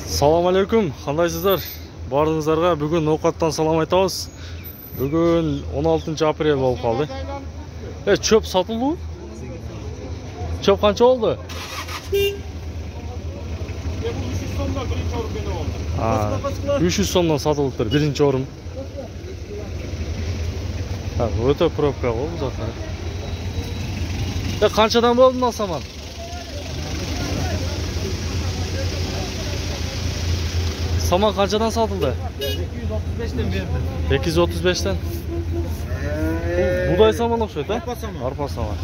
Салам алейкум, кандайсыздар? Бардыңыздарга бүгүн оокаттан салам айтабыз. Бүгүн 16 апрель болуп калды. Чөп сатылдыбы? Чөп канча болду? 300 сомдон сатылыптыр, биринчи орун. Өтө пробка болду заты. Канчадан болду мына саман? Saman kançadan satıldı? 235'ten verdim. 235'ten. Buğday saman okşaydı ha? Arpa saman. Arpa saman.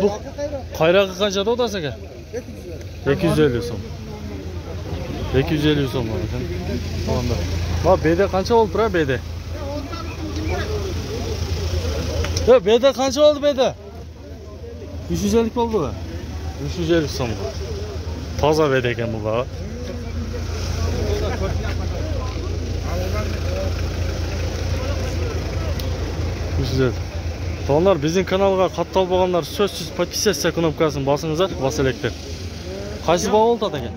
Bu kayraqı kançada o da seke? 250 som. 250 som var. Tamam da. Bak BD kança oldu bura BD? BD kança oldu BD? 350 oldu mu? 350 som. Taza BD eken bu da. Onlar bizim kanalga kattал болғандар сөзсіз подписаться кнопкасын басыңыздар, бас электер. Қайсы баға oldu ата екен?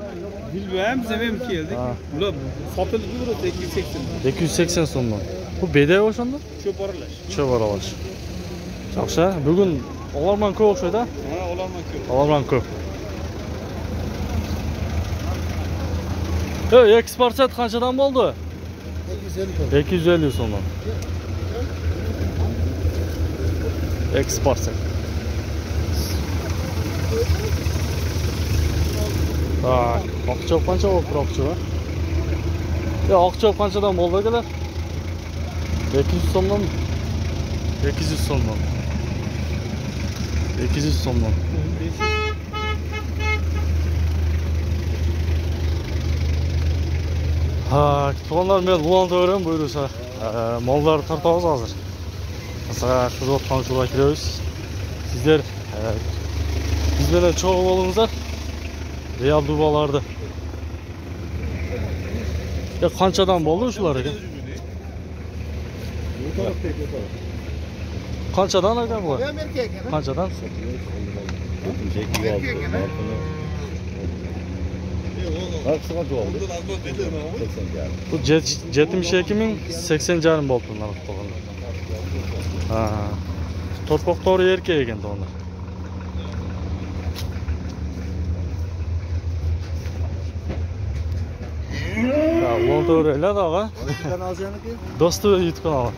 Bilmem, biz hemen geldik. Ulan satıldı burası 280. 280 somdan. Bu BD oşanda? Çöp aralaş. Çöp aralaş. Жақсы, бүгін оларман көп оқшайды? Olarman köp. Оларман көп. Экспорт қаншадан болды? 250 somdan. Экспорт. Ақчоп қанша болып тұр ақчоп? Ақчоп қаншадан болды келер? 200 somdan. 200 somdan. 200 somdan. Туғандар мен уланды өрем бұйырса. Малдар тартабыз азыр. Саға қызып отқан жолға кіреміз. Сіздер бізбенен чоғы болыңыздар. Реал дубаларды. Қаншадан болды ұшылар екен? Қаншадан екен бұл? Қаншадан? Bu 72.080 canım oldu bunlar. Torpaq doğru erkeğe ekendi onlar. Ulan doğru öyle de ağa. Dostu YouTube kanalı.